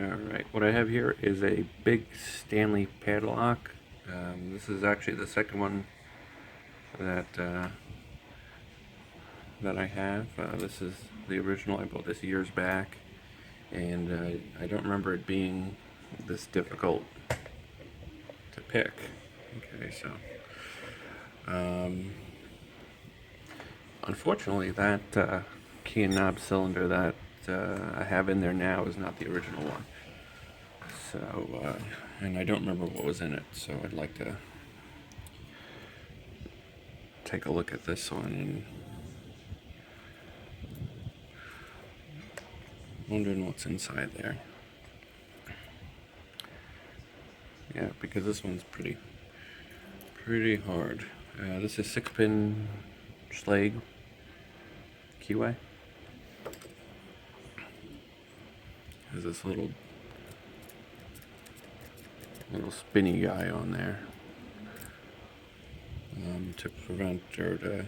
Alright, what I have here is a big Stanley padlock. This is actually the second one that that I have. This is the original. I bought this years back, and I don't remember it being this difficult to pick. Okay, so unfortunately, that key and knob cylinder that I have in there now is not the original one. So, and I don't remember what was in it, so I'd like to take a look at this one and wondering what's inside there. Yeah, because this one's pretty hard. This is 6-pin Schlage keyway. There's this little spinny guy on there to prevent or to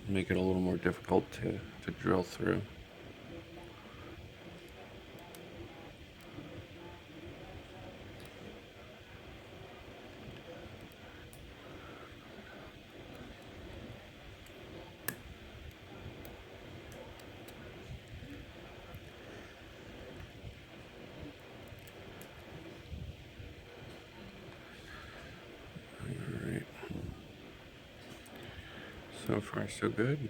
make it a little more difficult to drill through. So far, so good.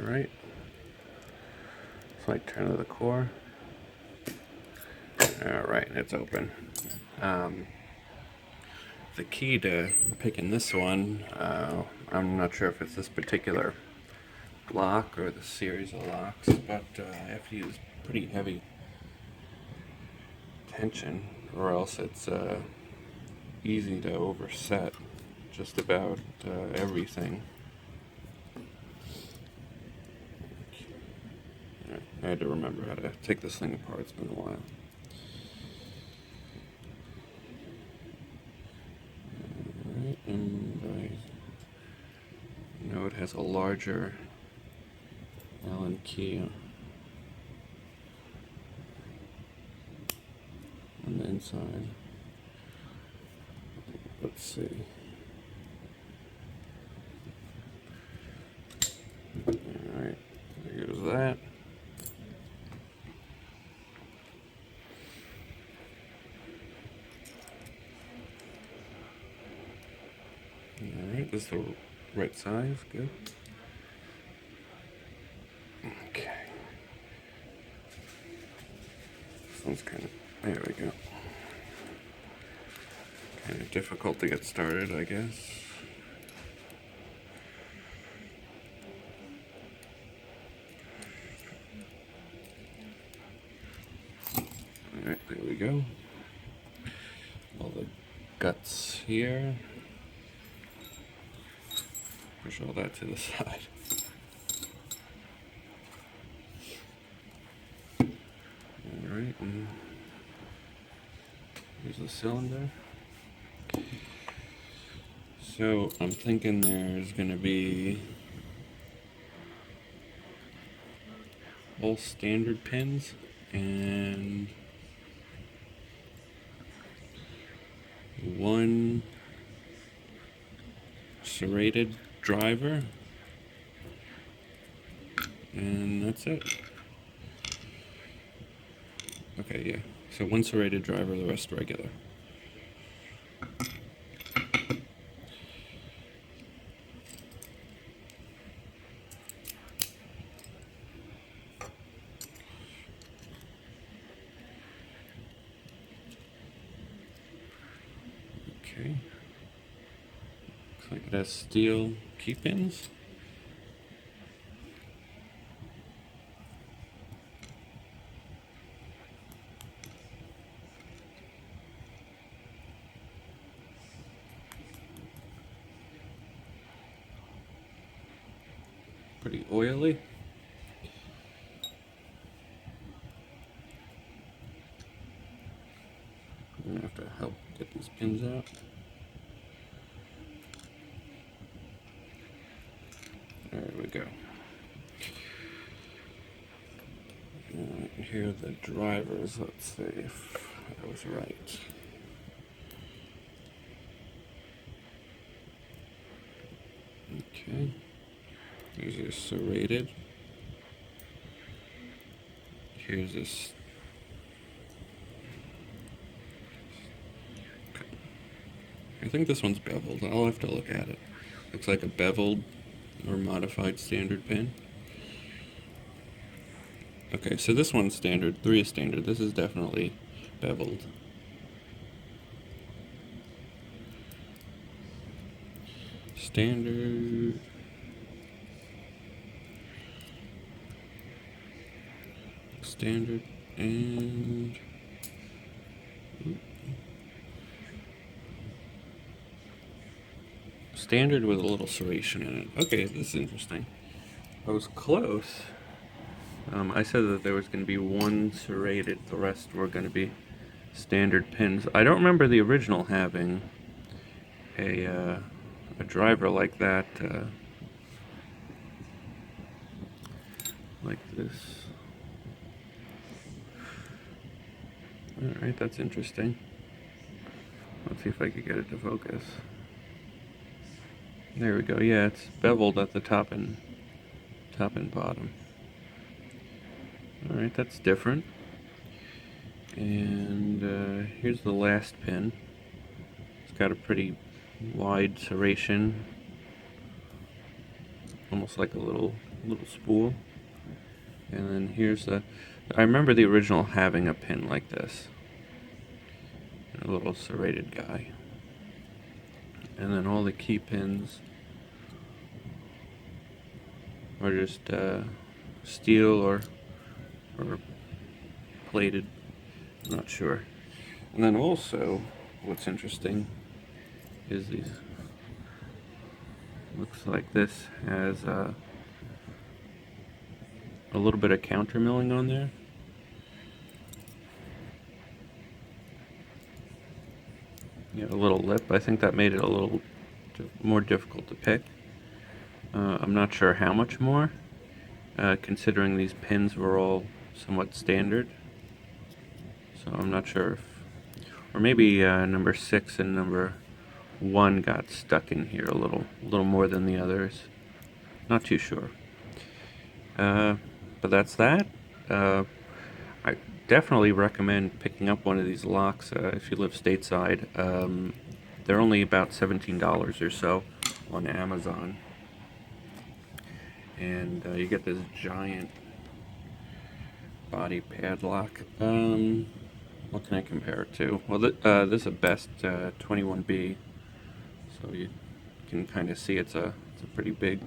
Alright, slight turn of the core. Alright, it's open. The key to picking this one, I'm not sure if it's this particular lock or the series of locks, but I have to use pretty heavy tension or else it's easy to overset just about everything. I had to remember how to take this thing apart. It's been a while. Alright, and I know it has a larger Allen key on the inside. Let's see. Alright, there goes that. Alright, this is the right size, good. Okay. This one's there we go. Kind of difficult to get started, I guess. Alright, there we go. All the guts here. Push all that to the side. Alright, and here's the cylinder. So I'm thinking there's going to be all standard pins and one serrated driver, and that's it. Okay, yeah. So one serrated driver, the rest regular. Okay. like it has steel key pins. Pretty oily. I'm gonna have to help get these pins out. There we go. And here are the drivers. Let's see if I was right. Okay. These are serrated. Here's this. I think this one's beveled. I'll have to look at it. Looks like a beveled or modified standard pin. Okay, so this one's standard. 3 is standard. This is definitely beveled. Standard. Standard and standard with a little serration in it. Okay, this is interesting. I was close. I said that there was going to be 1 serrated. The rest were going to be standard pins. I don't remember the original having a driver like that, like this. Alright, that's interesting. Let's see if I can get it to focus. There we go. Yeah, it's beveled at the top and bottom. Alright, that's different. And here's the last pin. It's got a pretty wide serration, almost like a little spool. And then here's I remember the original having a pin like this, a little serrated guy. And then all the key pins are just steel or plated. I'm not sure. And then also, what's interesting is these. Looks like this has a little bit of counter milling on there. Yeah, a little lip. I think that made it a little more difficult to pick. I'm not sure how much more, considering these pins were all somewhat standard. So I'm not sure if, or maybe number 6 and number 1 got stuck in here a little more than the others. Not too sure. But that's that. I definitely recommend picking up one of these locks if you live stateside. They're only about $17 or so on Amazon. And you get this giant body padlock. What can I compare it to? Well, this is a Best 21B, so you can kind of see it's a pretty big,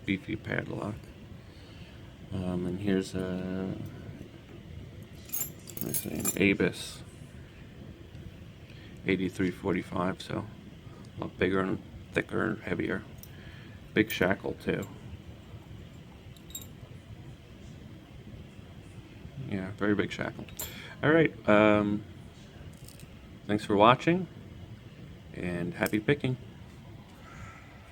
beefy padlock. And here's an Abus 8345, so a lot bigger and thicker and heavier. Big shackle too. Yeah, very big shackle. Alright, thanks for watching, and happy picking.